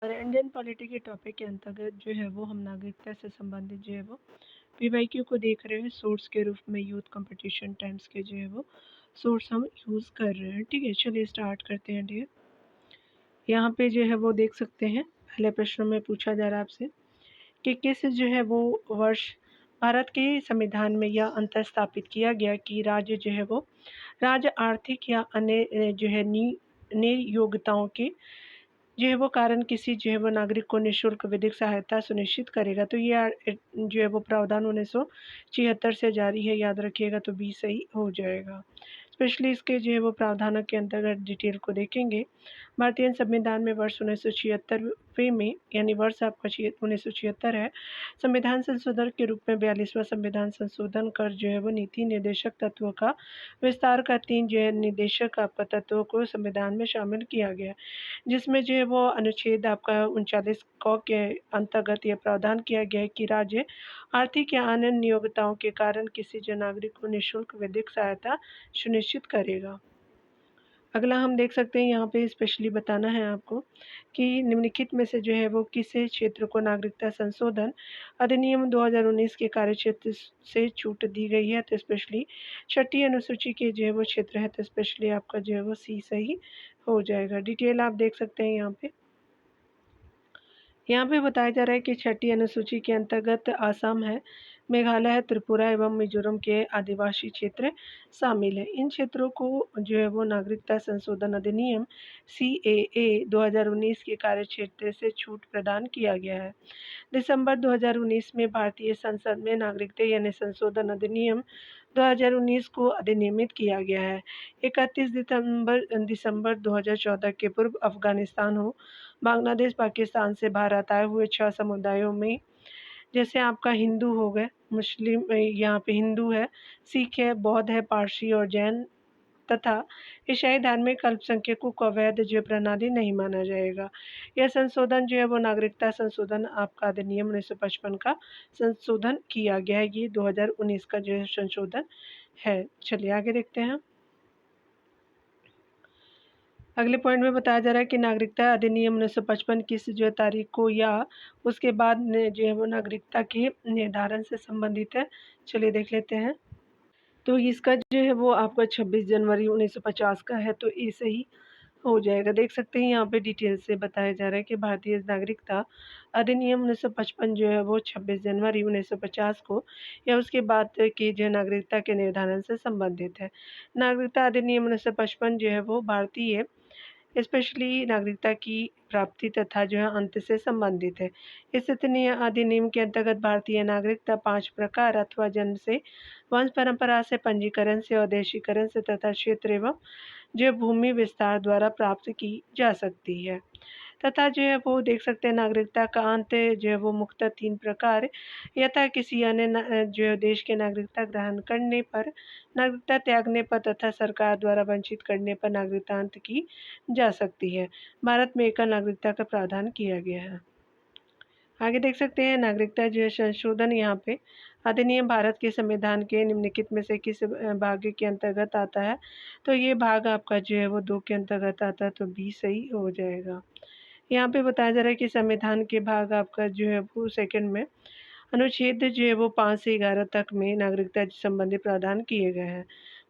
और Indian polity के topic के अंतर्गत जो है वो हम नागरिकता से संबंधित जो है वो पीवाईक्यू को देख रहे हैं सोर्स के रूप में। यूथ कंपटीशन टाइम्स के जो है वो सोर्स हम यूज़ कर रहे हैं। ठीक है, चलिए स्टार्ट करते हैं डियर। यहाँ पे जो है वो देख सकते हैं, पहले प्रश्न में पूछा जा रहा है आपसे कि किस जो है वो वर्ष भारत के संविधान में यह अंतर स्थापित किया गया कि राज्य जो है वो राज्य आर्थिक या अन्य जो है नियोक्ताओं के जो है वो कारण किसी जो है वो नागरिक को निःशुल्क विधिक सहायता सुनिश्चित करेगा। तो ये जो है वो प्रावधान 1976 से जारी है, याद रखिएगा, तो बी सही हो जाएगा। स्पेशली इसके जो है वो प्रावधानों के अंतर्गत डिटेल को देखेंगे। भारतीय संविधान में वर्ष 1976 में, यानी वर्ष आपका 1976 है, संविधान संशोधन के रूप में 42वां संविधान संशोधन कर जो है वो नीति निर्देशक तत्वों का विस्तार कर 3 जो है निर्देशक आपका तत्वों को संविधान में शामिल किया गया, जिसमें जो है वो अनुच्छेद आपका 39 क के अंतर्गत यह प्रावधान किया गया है कि राज्य आर्थिक या अन्य नियोक्ताओं के कारण किसी जो नागरिक को निःशुल्क विधिक सहायता सुनिश्चित करेगा। अगला हम देख सकते हैं, यहाँ पे स्पेशली बताना है आपको कि निम्नलिखित में से जो है वो किस क्षेत्र को नागरिकता संशोधन अधिनियम 2019 के कार्यक्षेत्र से छूट दी गई है। तो स्पेशली छठी अनुसूची के जो है वो क्षेत्र है, तो स्पेशली आपका जो है वो सी सही हो जाएगा। डिटेल आप देख सकते हैं यहाँ पे बताया जा रहा है कि छठी अनुसूची के अंतर्गत आसाम है, मेघालय है, त्रिपुरा एवं मिजोरम के आदिवासी क्षेत्र शामिल है। इन क्षेत्रों को जो है वो नागरिकता संशोधन अधिनियम CAA 2019 के कार्यक्षेत्र से छूट प्रदान किया गया है। दिसंबर 2019 में भारतीय संसद में नागरिकता यानी संशोधन अधिनियम 2019 को अधिनियमित किया गया है। 31 दिसंबर 2014 के पूर्व अफगानिस्तान हो, बांग्लादेश, पाकिस्तान से भारत आए हुए 6 समुदायों में, जैसे आपका हिंदू हो गए, मुस्लिम यहाँ पे हिंदू है, सिख है, बौद्ध है, पारसी और जैन तथा ईसाई धार्मिक अल्पसंख्यकों को अवैध जो प्रणाली नहीं माना जाएगा। यह संशोधन जो है वो नागरिकता संशोधन आपका अधिनियम 1955 का संशोधन किया गया है। ये 2019 का जो है संशोधन है। चलिए आगे देखते हैं। अगले पॉइंट में बताया जा रहा है कि नागरिकता अधिनियम 1955 किस जो तारीख को या उसके बाद जो है वो नागरिकता के निर्धारण से संबंधित है। चलिए देख लेते हैं। तो इसका जो है वो आपका 26 जनवरी 1950 का है, तो ये सही हो जाएगा। देख सकते हैं यहाँ पे डिटेल से बताया जा रहा है कि भारतीय नागरिकता अधिनियम 1955 जो है वो 26 जनवरी 1950 को या उसके बाद की जो नागरिकता के निर्धारण से संबंधित है। नागरिकता अधिनियम 1955 जो है वो भारतीय स्पेशली नागरिकता की प्राप्ति तथा जो है अंत से संबंधित है। इस अधिनियम के अंतर्गत भारतीय नागरिकता 5 प्रकार अथवा जन्म से, वंश परंपरा से, पंजीकरण से, औदेशीकरण से तथा क्षेत्र एवं जो भूमि विस्तार द्वारा प्राप्त की जा सकती है। तथा जो है वो देख सकते हैं नागरिकता का अंत जो है वो मुख्यतः 3 प्रकार यथा किसी अन्य जो है देश के नागरिकता ग्रहण करने पर, नागरिकता त्यागने पर तथा सरकार द्वारा वंचित करने पर नागरिकता अंत की जा सकती है। भारत में एकल नागरिकता का प्रावधान किया गया है। आगे देख सकते हैं नागरिकता जो है संशोधन, यहाँ पे अधिनियम भारत के संविधान के निम्नलिखित में से किस भाग के अंतर्गत आता है। तो ये भाग आपका जो है वो 2 के अंतर्गत आता है, तो बी सही हो जाएगा। यहाँ पे बताया जा रहा है कि संविधान के भाग आपका जो है वो सेकंड में अनुच्छेद जो है वो 5 से 11 तक में नागरिकता संबंधी प्रावधान किए गए हैं।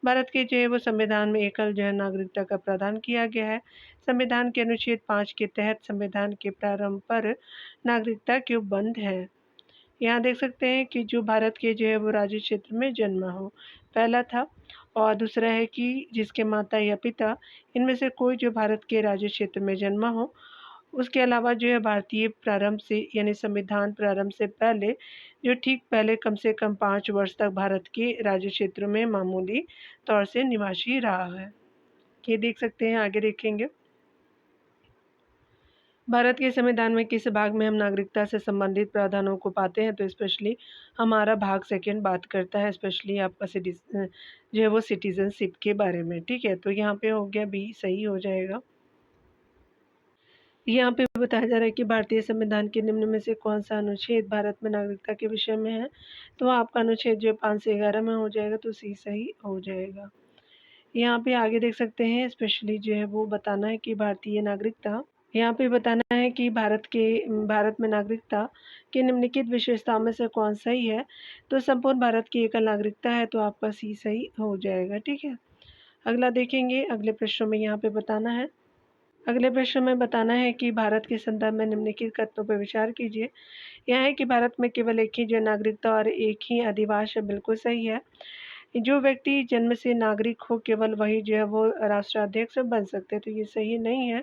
भारत के जो है वो संविधान में एकल जो है नागरिकता का प्रावधान किया गया है। संविधान के अनुच्छेद 5 के तहत संविधान के प्रारंभ पर नागरिकता क्यों बंद है। यहाँ देख सकते हैं कि जो भारत के जो है वो राज्य क्षेत्र में जन्मा हो, पहला था, और दूसरा है कि जिसके माता या पिता इनमें से कोई जो भारत के राज्य क्षेत्र में जन्मा हो। उसके अलावा जो है भारतीय प्रारंभ से यानी संविधान प्रारंभ से पहले जो ठीक पहले कम से कम 5 वर्ष तक भारत के राज्य क्षेत्र में मामूली तौर से निवासी रहा है। ये देख सकते हैं, आगे देखेंगे। भारत के संविधान में किस भाग में हम नागरिकता से संबंधित प्रावधानों को पाते हैं। तो स्पेशली हमारा भाग सेकंड बात करता है स्पेशली आपका जो है वो सिटीजनशिप के बारे में। ठीक है, तो यहाँ पे हो गया बी सही हो जाएगा। यहाँ पे बताया जा रहा है कि भारतीय संविधान के निम्न में से कौन सा अनुच्छेद भारत में नागरिकता के विषय में है। तो आपका अनुच्छेद जो 5 से 11 में हो जाएगा, तो सी सही हो जाएगा। यहाँ पे आगे देख सकते हैं स्पेशली जो है वो बताना है कि भारतीय नागरिकता यहाँ पे बताना है कि भारत में नागरिकता की निम्नलिखित विशेषताओं में से कौन सही है। तो संपूर्ण भारत की एकल नागरिकता है, तो आपका सी सही हो जाएगा। ठीक है, अगला देखेंगे। अगले प्रश्न में यहाँ पे बताना है, अगले प्रश्न में बताना है कि भारत के संदर्भ में निम्नलिखित कथनों पर विचार कीजिए। यह है कि भारत में केवल एक ही जो नागरिकता और एक ही अधिवास है, बिल्कुल सही है। जो व्यक्ति जन्म से नागरिक हो केवल वही जो है वो राष्ट्राध्यक्ष बन सकते हैं, तो ये सही नहीं है।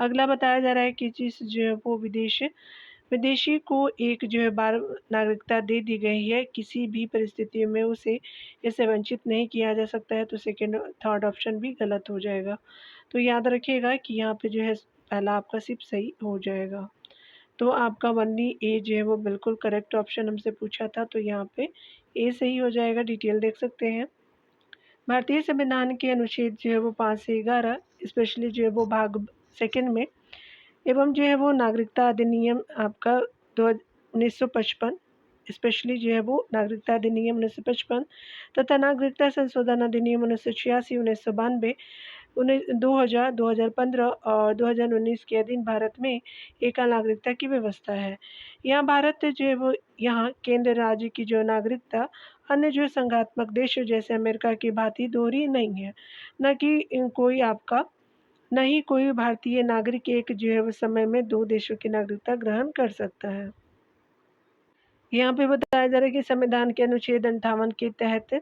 अगला बताया जा रहा है कि जिस जो है वो विदेशी को एक जो है बार नागरिकता दे दी गई है, किसी भी परिस्थिति में उसे इससे वंचित नहीं किया जा सकता है, तो सेकेंड थर्ड ऑप्शन भी गलत हो जाएगा। तो याद रखिएगा कि यहाँ पे जो है पहला आपका सिर्फ सही हो जाएगा। तो आपका वनली ए जो है वो बिल्कुल करेक्ट ऑप्शन हमसे पूछा था, तो यहाँ पे ए सही हो जाएगा। डिटेल देख सकते हैं। भारतीय संविधान के अनुच्छेद जो है वो 5 से 11 स्पेशली जो है वो भाग सेकंड में एवं जो है वो नागरिकता अधिनियम आपका 1955 स्पेशली जो है वो नागरिकता अधिनियम 1955 तथा नागरिकता संशोधन अधिनियम 1986, 1992, 2000, 2015 और 2019 के अधीन भारत में एकल नागरिकता की व्यवस्था है। यहाँ भारत जो है वो यहाँ केंद्र राज्य की जो नागरिकता अन्य जो संघात्मक देशों जैसे अमेरिका की भांति दोहरी नहीं है, न कि कोई आपका नहीं कोई भारतीय नागरिक एक जो है वो समय में दो देशों की नागरिकता ग्रहण कर सकता है। यहाँ पे बताया जा रहा है कि संविधान के अनुच्छेद 58 के तहत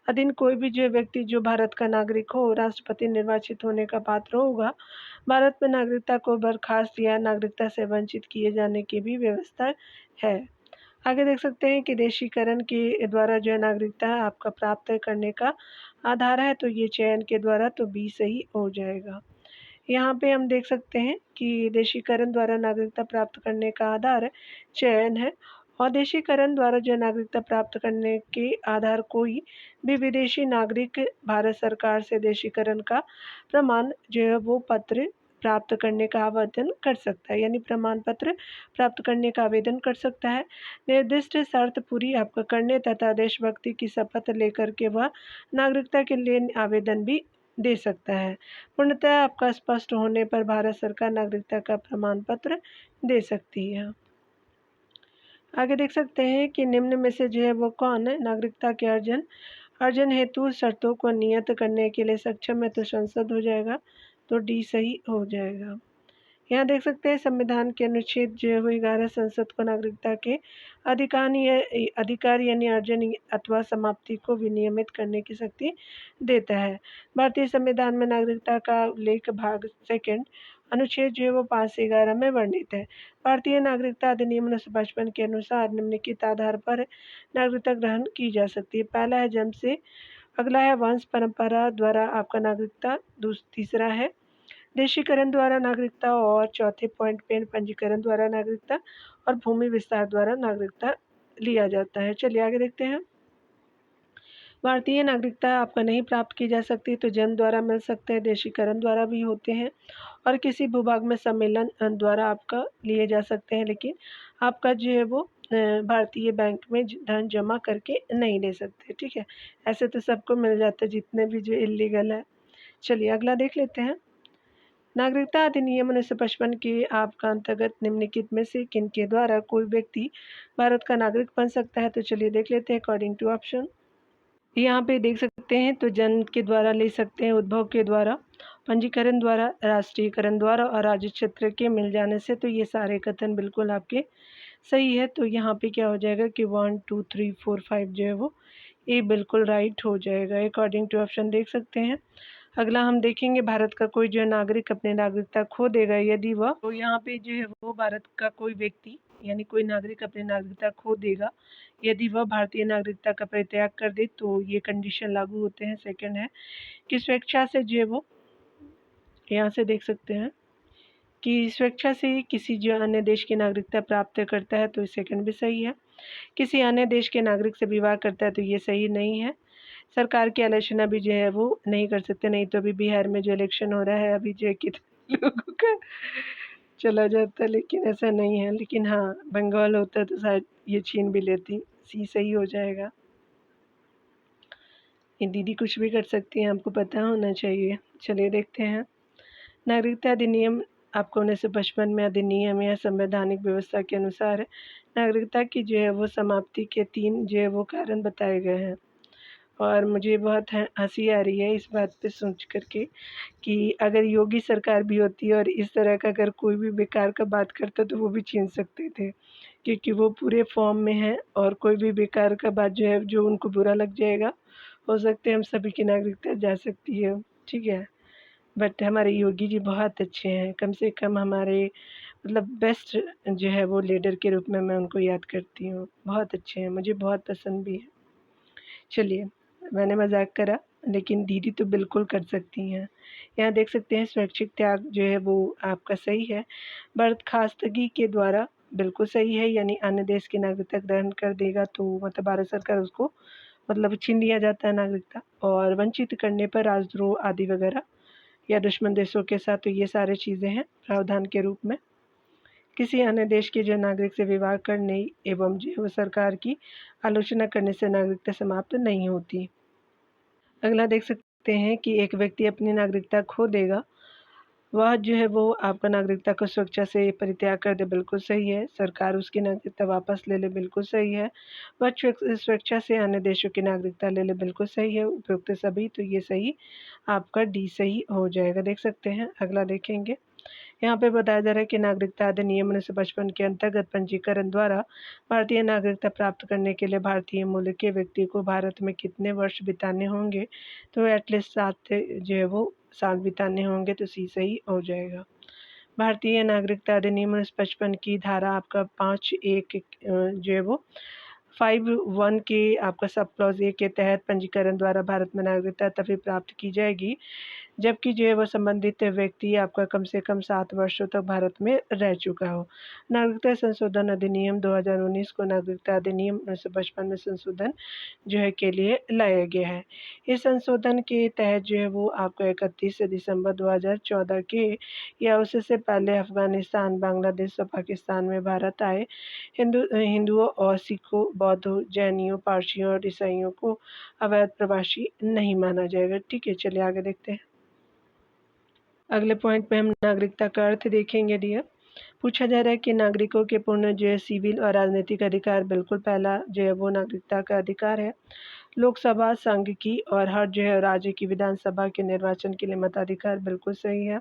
अधीन कोई भी जो व्यक्ति जो भारत का नागरिक हो राष्ट्रपति निर्वाचित होने का पात्र होगा। भारत में नागरिकता को बर्खास्त या नागरिकता से वंचित किए जाने की भी व्यवस्था है। आगे देख सकते हैं कि देशीकरण के द्वारा जो है नागरिकता आपका प्राप्त करने का आधार है, तो ये चयन के द्वारा, तो बी सही हो जाएगा। यहाँ पे हम देख सकते हैं कि देशीकरण द्वारा नागरिकता प्राप्त करने का आधार चयन है और देशीकरण द्वारा जो नागरिकता प्राप्त करने के आधार कोई भी विदेशी नागरिक भारत सरकार से देशीकरण का प्रमाण जो है वो पत्र प्राप्त करने का आवेदन कर सकता है, यानी प्रमाण पत्र प्राप्त करने का आवेदन कर सकता है। निर्दिष्ट शर्त पूरी आपका करने तथा देशभक्ति की शपथ लेकर के वह नागरिकता के लिए आवेदन भी दे सकता है। पूर्णतः आपका स्पष्ट होने पर भारत सरकार नागरिकता का प्रमाण पत्र दे सकती है। आगे देख सकते हैं कि निम्न में से जो है वो कौन है नागरिकता के अर्जन हेतु शर्तों को नियत करने के लिए सक्षम है, तो संसद हो जाएगा, तो डी सही हो जाएगा। यहाँ देख सकते हैं संविधान के अनुच्छेद जो है वो 11 संसद को नागरिकता के अधिकार यानी अर्जन अथवा समाप्ति को विनियमित करने की शक्ति देता है। भारतीय संविधान में नागरिकता का उल्लेख भाग सेकंड अनुच्छेद जो है वो 5 से 11 में वर्णित है। भारतीय नागरिकता अधिनियम 1955 के अनुसार निम्नलिखित आधार पर नागरिकता ग्रहण की जा सकती है। पहला है जन्म से, अगला है वंश परंपरा द्वारा आपका नागरिकता, तीसरा है देशीकरण द्वारा नागरिकता और चौथे पॉइंट पे पंजीकरण द्वारा नागरिकता और भूमि विस्तार द्वारा नागरिकता लिया जाता है। चलिए आगे देखते हैं। भारतीय नागरिकता आपका नहीं प्राप्त की जा सकती, तो जन्म द्वारा मिल सकते हैं, देशीकरण द्वारा भी होते हैं और किसी भूभाग में सम्मेलन द्वारा आपका लिए जा सकते हैं, लेकिन आपका जो है वो भारतीय बैंक में धन जमा करके नहीं ले सकते। ठीक है, ऐसे तो सबको मिल जाता है जितने भी जो इलीगल है। चलिए अगला देख लेते हैं। नागरिकता अधिनियम 1955 के आपका अंतर्गत निम्नलिखित में से किन के द्वारा कोई व्यक्ति भारत का नागरिक बन सकता है, तो चलिए देख लेते हैं अकॉर्डिंग टू ऑप्शन। यहाँ पे देख सकते हैं, तो जन्म के द्वारा ले सकते हैं, उद्भव के द्वारा, पंजीकरण द्वारा, राष्ट्रीयकरण द्वारा और राज्य क्षेत्र के मिल जाने से, तो ये सारे कथन बिल्कुल आपके सही है। तो यहाँ पे क्या हो जाएगा कि 1 2 3 4 5 जो है वो ये बिल्कुल राइट हो जाएगा अकॉर्डिंग टू ऑप्शन। देख सकते हैं। अगला हम देखेंगे, भारत का कोई जो नागरिक अपनी नागरिकता खो देगा यदि वह, तो यहाँ पे जो है वो भारत का कोई व्यक्ति यानी कोई नागरिक अपनी नागरिकता खो देगा यदि वह भारतीय नागरिकता का परित्याग कर दे, तो ये कंडीशन लागू होते हैं। सेकंड है कि स्वेच्छा से जो है वो, यहाँ से देख सकते हैं कि स्वेच्छा से किसी जो अन्य देश की नागरिकता प्राप्त करता है, तो सेकंड भी सही है। किसी अन्य देश के नागरिक से विवाह करता है, तो ये सही नहीं है। सरकार की आलोचना भी जो है वो नहीं कर सकते, नहीं तो अभी बिहार में जो इलेक्शन हो रहा है अभी जो है कितने लोगों का चला जाता है, लेकिन ऐसा नहीं है। लेकिन हाँ, बंगाल होता तो शायद ये छीन भी लेती। सी सही हो जाएगा। ये दीदी कुछ भी कर सकती हैं, आपको पता होना चाहिए। चलिए देखते हैं। नागरिकता अधिनियम आपको 1955 में अधिनियम या संवैधानिक व्यवस्था के अनुसार नागरिकता की जो है वो समाप्ति के 3 जो है वो कारण बताए गए हैं। और मुझे बहुत हँसी आ रही है इस बात पे सोच कर के कि अगर योगी सरकार भी होती और इस तरह का अगर कोई भी बेकार का बात करता तो वो भी छीन सकते थे। क्योंकि वो पूरे फ़ॉर्म में हैं और कोई भी बेकार का बात जो है जो उनको बुरा लग जाएगा, हो सकता है हम सभी की नागरिकता जा सकती है, ठीक है? बट हमारे योगी जी बहुत अच्छे हैं, कम से कम हमारे मतलब बेस्ट जो है वो लीडर के रूप में मैं उनको याद करती हूँ। बहुत अच्छे हैं, मुझे बहुत पसंद भी हैं। चलिए, मैंने मज़ाक करा, लेकिन दीदी तो बिल्कुल कर सकती हैं। यहाँ देख सकते हैं स्वैच्छिक त्याग जो है वो आपका सही है। बर्खास्तगी के द्वारा बिल्कुल सही है, यानी अन्य देश की नागरिकता ग्रहण कर देगा तो मतलब भारत सरकार उसको मतलब छीन लिया जाता है नागरिकता। और वंचित करने पर राजद्रोह आदि वगैरह या दुश्मन देशों के साथ, तो ये सारी चीज़ें हैं प्रावधान के रूप में। किसी अन्य देश के जो नागरिक से विवाह करने एवं जो सरकार की आलोचना करने से नागरिकता समाप्त नहीं होती। अगला देख सकते हैं कि एक व्यक्ति अपनी नागरिकता खो देगा, वह जो है वो आपका नागरिकता को स्वेच्छा से परित्याग कर दे, बिल्कुल सही है। सरकार उसकी नागरिकता वापस ले ले, बिल्कुल सही है। वह स्वेच्छा से अन्य देशों की नागरिकता ले ले, बिल्कुल सही है। उपयुक्त सभी, तो ये सही आपका डी सही हो जाएगा। देख सकते हैं, अगला देखेंगे। यहाँ पे बताया जा रहा है कि नागरिकता अधिनियम 1955 के अंतर्गत पंजीकरण द्वारा भारतीय नागरिकता प्राप्त करने के लिए भारतीय मूल के व्यक्ति को भारत में कितने वर्ष बिताने होंगे, तो एटलीस्ट 7 जो है वो साल बिताने होंगे, तो सी सही हो जाएगा। भारतीय नागरिकता अधिनियम 1955 की धारा आपका 5(1) जो है वो 5(1) के आपका सब क्लॉज ए के तहत पंजीकरण द्वारा भारत में नागरिकता तभी प्राप्त की जाएगी जबकि जो है वो संबंधित व्यक्ति आपका कम से कम 7 वर्षों तक भारत में रह चुका हो। नागरिकता संशोधन अधिनियम 2019 को नागरिकता अधिनियम 1955 में संशोधन जो है के लिए लाया गया है। इस संशोधन के तहत जो है वो आपको 31 दिसंबर 2014 के या उससे पहले अफ़गानिस्तान, बांग्लादेश और पाकिस्तान में भारत आए हिंदुओं और सिखों, बौद्धों, जैनियों, पारसियों और ईसाइयों को अवैध प्रवासी नहीं माना जाएगा। ठीक है, चलिए आगे देखते हैं। अगले पॉइंट पे हम नागरिकता का अर्थ देखेंगे डियर। पूछा जा रहा है कि नागरिकों के पूर्ण जो है सिविल और राजनीतिक अधिकार, बिल्कुल पहला जो है वो नागरिकता का अधिकार है। लोकसभा, संघ की और हर जो है राज्य की विधानसभा के निर्वाचन के लिए मताधिकार, बिल्कुल सही है।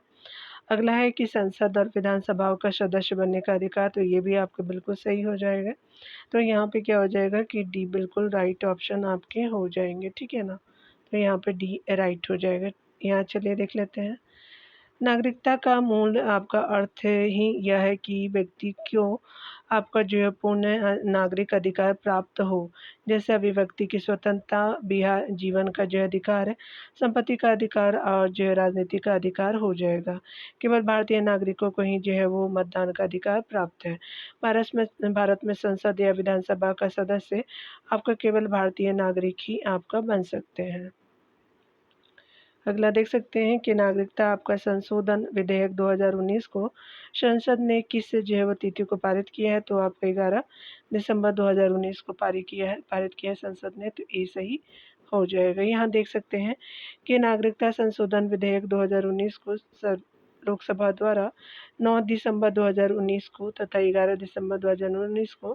अगला है कि संसद और विधानसभाओं का सदस्य बनने का अधिकार, तो ये भी आपका बिल्कुल सही हो जाएगा। तो यहाँ पे क्या हो जाएगा कि डी बिल्कुल राइट ऑप्शन आपके हो जाएंगे, ठीक है ना। तो यहाँ पे डी राइट हो जाएगा। यहाँ चलिए देख लेते हैं। नागरिकता का मूल आपका अर्थ ही यह है कि व्यक्ति को आपका जो है पूर्ण नागरिक अधिकार प्राप्त हो, जैसे अभिव्यक्ति की स्वतंत्रता, जीवन का जो अधिकार है, संपत्ति का अधिकार और जो है राजनीति का अधिकार हो जाएगा। केवल भारतीय नागरिकों को ही जो है वो मतदान का अधिकार प्राप्त है। भारत में संसद या विधानसभा का सदस्य आपका केवल भारतीय नागरिक ही आपका बन सकते हैं। अगला देख सकते हैं कि नागरिकता आपका संशोधन विधेयक 2019 को संसद ने किस जो है वो तिथि को पारित किया है, तो आपका 11 दिसंबर 2019 को पारित किया है संसद ने, तो ये सही हो जाएगा। यहाँ देख सकते हैं कि नागरिकता संशोधन विधेयक 2019 को लोकसभा द्वारा 9 दिसंबर 2019 को तथा 11 दिसंबर 2019 को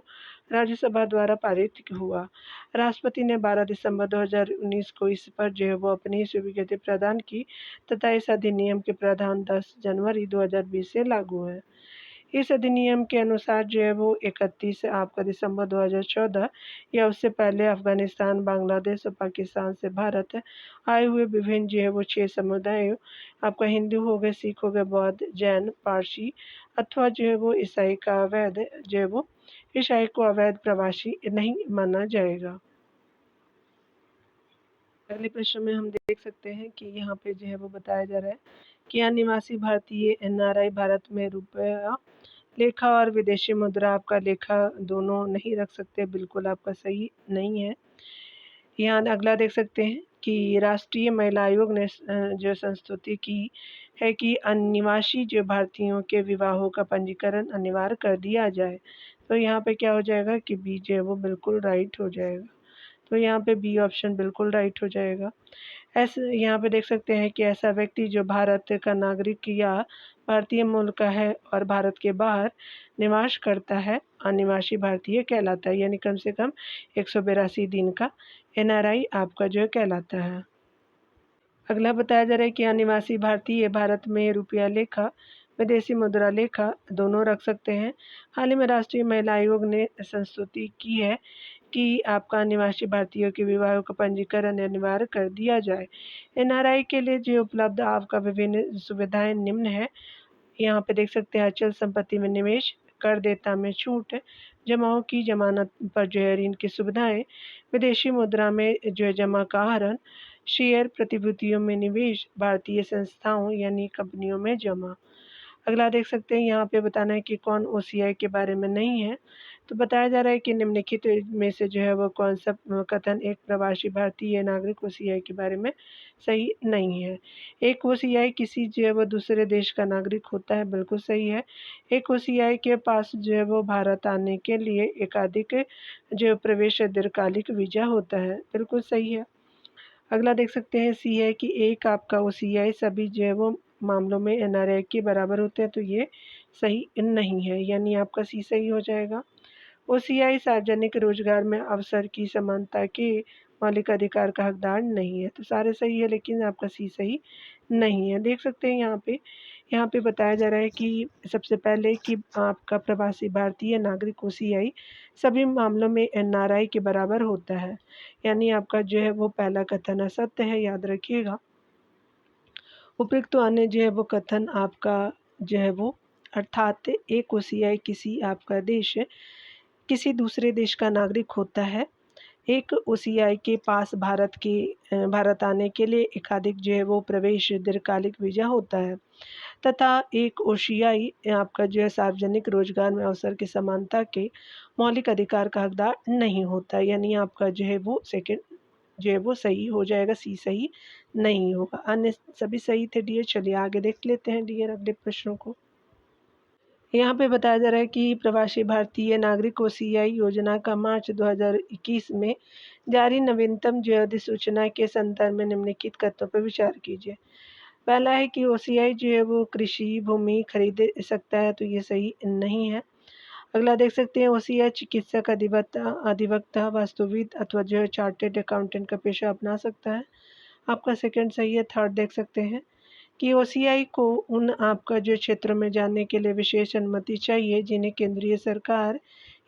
राज्यसभा द्वारा पारित हुआ। राष्ट्रपति ने 12 दिसंबर 2019 को इस पर जो है वो अपनी स्वीकृति प्रदान की तथा इस अधिनियम के प्रावधान 10 जनवरी 2020 से लागू है। इस अधिनियम के अनुसार जो है वो 31 आपका दिसंबर 2014 या उससे पहले अफ़गानिस्तान, बांग्लादेश और पाकिस्तान से भारत आए हुए विभिन्न जो है वो 6 समुदाय, आपका हिंदू हो गए, सिख हो गए, बौद्ध, जैन, पारसी अथवा जो है वो ईसाई का अवैध जो है वो ईसाई को अवैध प्रवासी नहीं माना जाएगा। अगले प्रश्न में हम देख सकते हैं कि यहाँ पे जो है वो बताया जा रहा है कि अनिवासी भारतीय एनआरआई भारत में रुपया लेखा और विदेशी मुद्रा आपका लेखा दोनों नहीं रख सकते, बिल्कुल आपका सही नहीं है। यहाँ अगला देख सकते हैं कि राष्ट्रीय महिला आयोग ने जो संस्तुति की है कि अनिवासी जो भारतीयों के विवाहों का पंजीकरण अनिवार्य कर दिया जाए, तो यहाँ पे क्या हो जाएगा कि बी जो है वो बिल्कुल राइट हो जाएगा। तो यहाँ पे बी ऑप्शन बिल्कुल राइट हो जाएगा। ऐसे यहाँ पे देख सकते हैं कि ऐसा व्यक्ति जो भारत का नागरिक या भारतीय मूल का है और भारत के बाहर निवास करता है, अनिवासी भारतीय कहलाता है, यानी कम से कम 182 दिन का NRI आपका जो है कहलाता है। अगला बताया जा रहा है कि अनिवासी भारतीय भारत में रुपया लेखा, विदेशी मुद्रा लेखा दोनों रख सकते हैं। हाल ही में राष्ट्रीय महिला आयोग ने संस्तुति की है कि आपका अनिवासी भारतीयों के विवाह का पंजीकरण अनिवार्य कर दिया जाए। NRI के लिए जो उपलब्ध आपका विभिन्न सुविधाएं निम्न है। यहाँ पे देख सकते हैं अचल संपत्ति में निवेश, करदाता में छूट, जमाओं की जमानत पर जो है ऋण की सुविधाएं, विदेशी मुद्रा में जो है जमा का आहरण, शेयर प्रतिभूतियों में निवेश, भारतीय संस्थाओं यानी कंपनियों में जमा। अगला देख सकते हैं यहाँ पे बताना है कि कौन OCI के बारे में नहीं है। तो बताया जा रहा है कि निम्नलिखित में से जो है वो कौन सा कथन एक प्रवासी भारतीय नागरिक OCI के बारे में सही नहीं है। एक OCI किसी जो है वो दूसरे देश का नागरिक होता है, बिल्कुल सही है। एक OCI के पास जो है वो भारत आने के लिए एकाधिक जो प्रवेश दीर्घकालिक वीजा होता है, बिल्कुल सही है। अगला देख सकते हैं C है कि एक आपका OCI सभी जो है वो मामलों में NRI के बराबर होते हैं, तो ये सही नहीं है, यानी आपका C सही हो जाएगा। OCI सार्वजनिक रोजगार में अवसर की समानता के मौलिक अधिकार का हकदार नहीं है, तो सारे सही है लेकिन आपका C सही नहीं है। देख सकते हैं यहाँ पे बताया जा रहा है कि सबसे पहले कि आपका प्रवासी भारतीय नागरिक OCI सभी मामलों में NRI के बराबर होता है, यानी आपका जो है वो पहला कथन असत्य है, याद रखिएगा। उपयुक्त तो अन्य जो है वो कथन आपका जो है वो अर्थात एक OCI किसी आपका देश किसी दूसरे देश का नागरिक होता है। एक OCI के पास भारत आने के लिए एकाधिक जो है वो प्रवेश दीर्घकालिक वीजा होता है तथा एक OCI आपका जो है सार्वजनिक रोजगार में अवसर की समानता के मौलिक अधिकार का हकदार नहीं होता, यानी आपका जो है वो सेकंड जो है वो सही हो जाएगा, C सही नहीं होगा। अन्य सभी सही थे डियर। चलिए आगे देख लेते हैं डियर अगले प्रश्नों को। यहाँ पे बताया जा रहा है कि प्रवासी भारतीय नागरिक OCI योजना का मार्च 2021 में जारी नवीनतम जो अधिसूचना के संदर्भ में निम्नलिखित तथ्यों पर विचार कीजिए। पहला है कि OCI जो है वो कृषि भूमि खरीद सकता है, तो ये सही नहीं है। अगला देख सकते हैं OCI चिकित्सक, अधिवक्ता, वास्तुविद अथवा जो है चार्टेड अकाउंटेंट का पेशा अपना सकता है, आपका सेकंड सही है। थर्ड देख सकते हैं कि OCI को उन आपका जो क्षेत्रों में जाने के लिए विशेष अनुमति चाहिए जिन्हें केंद्रीय सरकार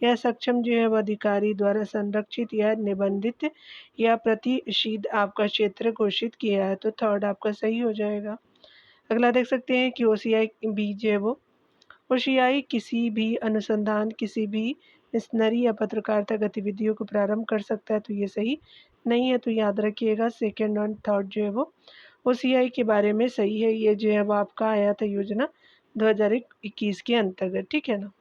या सक्षम जो है वह अधिकारी द्वारा संरक्षित या निबंधित या प्रतिषिध आपका क्षेत्र घोषित किया है, तो थर्ड आपका सही हो जाएगा। अगला देख सकते हैं कि OCI भी जो है वो OCI किसी भी अनुसंधान, किसी भी मिशनरी या पत्रकारिता गतिविधियों को प्रारंभ कर सकता है, तो ये सही नहीं है, तो याद रखिएगा सेकेंड और थर्ड जो है वो OCI के बारे में सही है। ये जो है वो आपका आया था योजना 2021 के अंतर्गत, ठीक है ना।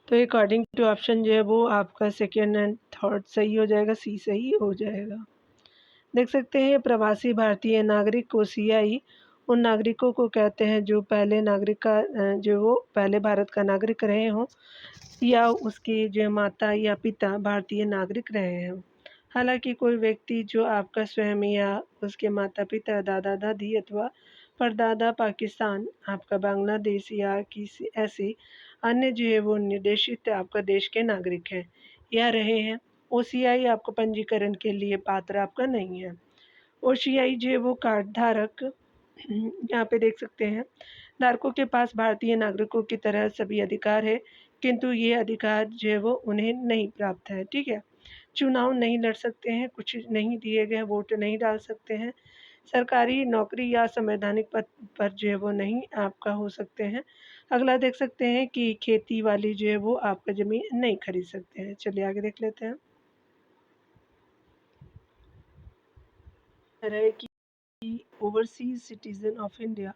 तो अकॉर्डिंग टू ऑप्शन जो है वो आपका सेकेंड एंड थर्ड सही हो जाएगा, C सही हो जाएगा। देख सकते हैं प्रवासी भारतीय नागरिक OCI उन नागरिकों को कहते हैं जो पहले भारत का नागरिक रहे हों या उसके जो माता या पिता भारतीय नागरिक रहे हों। हालांकि कोई व्यक्ति जो आपका स्वयं या उसके माता पिता, दादा दादी अथवा परदादा पाकिस्तान, आपका बांग्लादेश या किसी ऐसे अन्य जो है वो निर्देशित आपका देश के नागरिक हैं या रहे हैं, OCI आपको पंजीकरण के लिए पात्र आपका नहीं है। OCI जो है वो कार्ड धारक यहाँ पे देख सकते हैं धारकों के पास भारतीय नागरिकों की तरह सभी अधिकार है, किंतु ये अधिकार जो है वो उन्हें नहीं प्राप्त है, ठीक है। चुनाव नहीं लड़ सकते हैं, कुछ नहीं दिए गए, वोट नहीं डाल सकते हैं, सरकारी नौकरी या संवैधानिक पद पर जो है वो नहीं आपका हो सकते हैं। अगला देख सकते हैं कि खेती वाली जो है वो आपका ज़मीन नहीं खरीद सकते हैं। चलिए आगे देख लेते हैं। है कि overseas citizen of India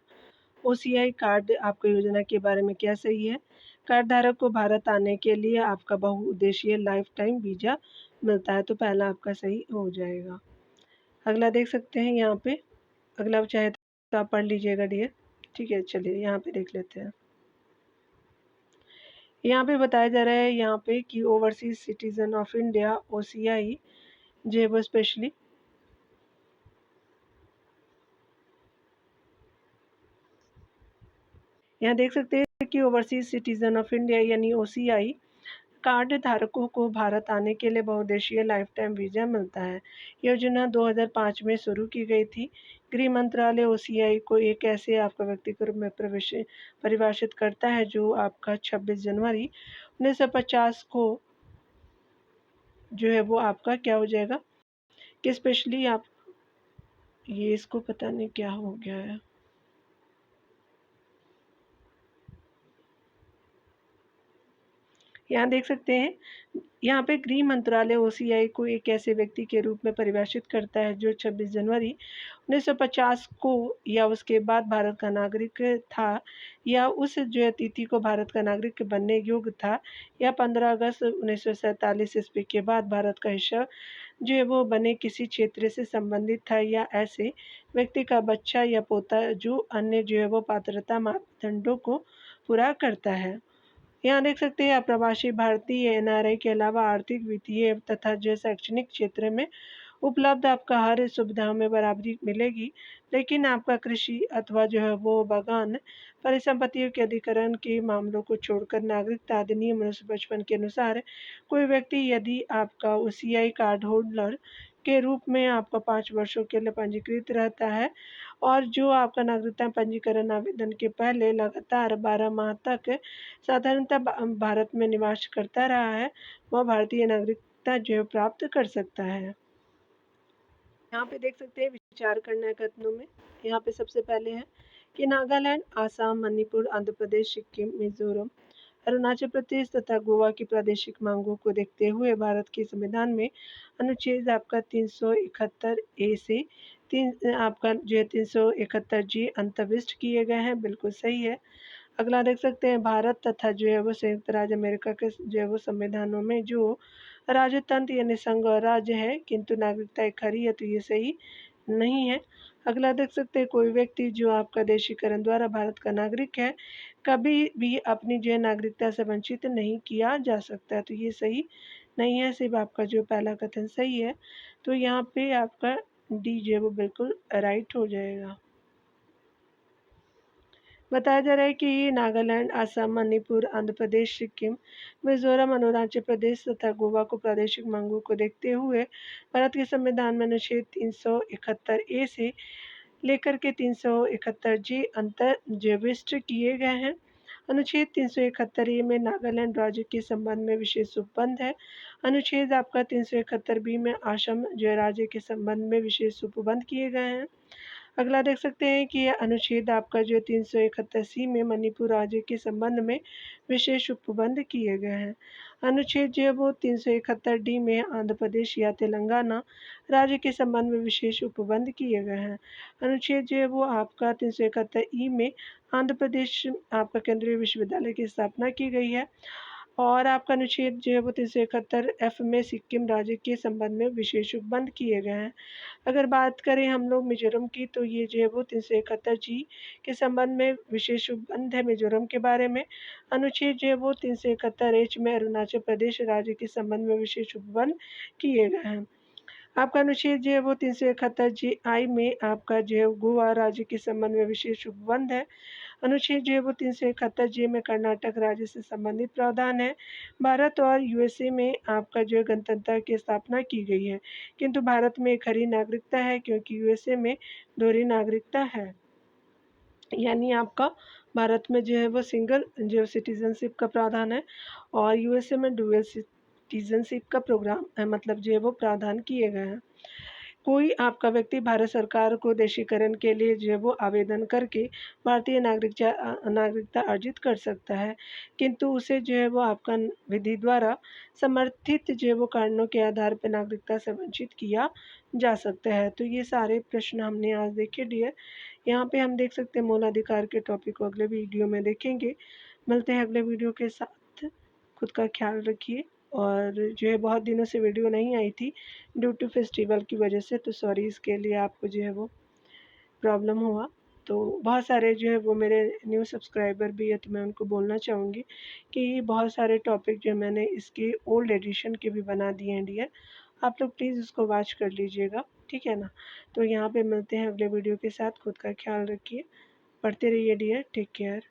OCI card आपको योजना के बारे में क्या सही है। कार्ड धारक को भारत आने के लिए आपका बहुउद्देशीय लाइफ टाइम वीजा मिलता है, तो पहला आपका सही हो जाएगा। अगला देख सकते हैं यहाँ पे, अगला चाहे तो आप पढ़ लीजिएगा डियर, ठीक है। चलिए यहाँ पे देख लेते हैं। यहाँ पे बताया जा रहा है यहाँ पे कि overseas citizen of India OCI जो है वो स्पेशली यहाँ देख सकते हैं कि ओवरसीज सिटीजन ऑफ इंडिया यानी ओसीआई कार्ड धारकों को भारत आने के लिए बहुउद्देशीय लाइफ टाइम वीज़ा मिलता है। योजना 2005 में शुरू की गई थी। गृह मंत्रालय ओसीआई को एक ऐसे आपका व्यक्ति के रूप में परिभाषित करता है जो आपका 26 जनवरी 1950 को जो है वो आपका क्या हो जाएगा कि स्पेशली आप ये इसको पता नहीं क्या हो गया है। यहाँ देख सकते हैं, यहाँ पे गृह मंत्रालय ओसीआई को एक ऐसे व्यक्ति के रूप में परिभाषित करता है जो 26 जनवरी 1950 को या उसके बाद भारत का नागरिक था या उस जो है तिथि को भारत का नागरिक बनने योग्य था या 15 अगस्त 1947 ईस्वी के बाद भारत का हिस्सा जो है वो बने किसी क्षेत्र से संबंधित था या ऐसे व्यक्ति का बच्चा या पोता जो अन्य जो है वो पात्रता मापदंडों को पूरा करता है। यहाँ देख सकते हैं अप्रवासी भारतीय एनआरआई के अलावा आर्थिक, वित्तीय तथा जो शैक्षणिक क्षेत्र में उपलब्ध आपका हर सुविधाओं में बराबरी मिलेगी, लेकिन आपका कृषि अथवा जो है वो बागान परिसंपत्तियों के अधिग्रहण के मामलों को छोड़कर नागरिकता अधिनियम 1955 के अनुसार कोई व्यक्ति यदि आपका ओसीआई कार्ड होल्डर के रूप में आपका 5 वर्षों के लिए पंजीकृत रहता है और जो आपका नागरिकता पंजीकरण आवेदन के पहले लगातार 12 माह तक साधारणतः भारत में निवास करता रहा है, वह भारतीय नागरिकता जो है प्राप्त कर सकता है। यहाँ पे देख सकते हैं विचार करना है कथनों में। यहाँ पे सबसे पहले है कि नागालैंड, आसाम, मणिपुर, आंध्र प्रदेश, सिक्किम, मिजोरम, अरुणाचल प्रदेश तथा गोवा की प्रादेशिक मांगों को देखते हुए भारत के संविधान में अनुच्छेद आपका 371 ए से आपका जो है 371 जी अंतर्विष्ट किए गए हैं। बिल्कुल सही है। अगला देख सकते हैं भारत तथा जो है वो संयुक्त राज्य अमेरिका के जो है वो संविधानों में जो राजतंत्र यानी संघ और राज्य है किंतु नागरिकता एक खरी है, तो ये सही नहीं है। अगला देख सकते हैं कोई व्यक्ति जो आपका देशीकरण द्वारा भारत का नागरिक है कभी भी अपनी जो है नागरिकता से वंचित नहीं किया जा सकता, तो ये सही नहीं है। सिर्फ आपका जो पहला कथन सही है, तो यहाँ पे आपका डी जो है वो बिल्कुल राइट हो जाएगा। बताया जा रहा है कि नागालैंड, असम, मणिपुर, आंध्र प्रदेश, सिक्किम, मिजोरम, अरुणाचल प्रदेश तथा गोवा को प्रादेशिक मांगों को देखते हुए भारत के संविधान में अनुच्छेद 371 ए से लेकर के 371 जी अंतर्विष्ट किए गए हैं। अनुच्छेद 371 ए में नागालैंड राज्य के संबंध में विशेष उपबंध है। अनुच्छेद आपका 371 बी में असम जो राज्य के संबंध में विशेष उपबंध किए गए हैं। अगला देख सकते हैं कि यह अनुच्छेद आपका जो 371 सी में मणिपुर राज्य के संबंध में विशेष उपबंध किए गए हैं। अनुच्छेद जो है वो 371 डी में आंध्र प्रदेश या तेलंगाना राज्य के संबंध में विशेष उपबंध किए गए हैं। अनुच्छेद जो है वो आपका 371 ई में आंध्र प्रदेश आपका केंद्रीय विश्वविद्यालय की स्थापना की गई है और आपका अनुच्छेद जो है वो 371 एफ में सिक्किम राज्य के संबंध में विशेष उपबंध किए गए हैं। अगर बात करें हम लोग मिजोरम की, तो ये जो है वो 371 जी के संबंध में विशेष उपबंध है मिजोरम के बारे में। अनुच्छेद जो है वो 371 एच में अरुणाचल प्रदेश राज्य के संबंध में विशेष उपबंध किए गए हैं। आपका अनुच्छेद जो है वो 371 जी आई में आपका जो है गोवा राज्य के संबंध में विशेष उपबंध है। अनुच्छेद जो है वो 371 जे में कर्नाटक राज्य से संबंधित प्रावधान है। भारत और यूएसए में आपका जो है गणतंत्र की स्थापना की गई है, किंतु भारत में एक हरी नागरिकता है क्योंकि यूएसए में दोहरी नागरिकता है। यानी आपका भारत में जो है वो सिंगल जो सिटीजनशिप का प्रावधान है और यूएसए में डुअल सिटीजनशिप का प्रोग्राम मतलब जो है वो प्रावधान किए गए हैं। कोई आपका व्यक्ति भारत सरकार को देशीकरण के लिए जो है वो आवेदन करके भारतीय नागरिकता अर्जित कर सकता है, किंतु उसे जो है वो आपका विधि द्वारा समर्थित जो है वो कारणों के आधार पर नागरिकता से वंचित किया जा सकता है। तो ये सारे प्रश्न हमने आज देखे डियर। यहाँ पे हम देख सकते हैं मूलाधिकार के टॉपिक को अगले वीडियो में देखेंगे। मिलते हैं अगले वीडियो के साथ। खुद का ख्याल रखिए और जो है बहुत दिनों से वीडियो नहीं आई थी ड्यू टू फेस्टिवल की वजह से, तो सॉरी इसके लिए आपको जो है वो प्रॉब्लम हुआ। तो बहुत सारे जो है वो मेरे न्यू सब्सक्राइबर भी है, तो मैं उनको बोलना चाहूँगी कि बहुत सारे टॉपिक जो मैंने इसके ओल्ड एडिशन के भी बना दिए हैं डियर, आप लोग प्लीज़ उसको वॉच कर लीजिएगा, ठीक है ना। तो यहाँ पे मिलते हैं अगले वीडियो के साथ। खुद का ख्याल रखिए, पढ़ते रहिए डियर, टेक केयर।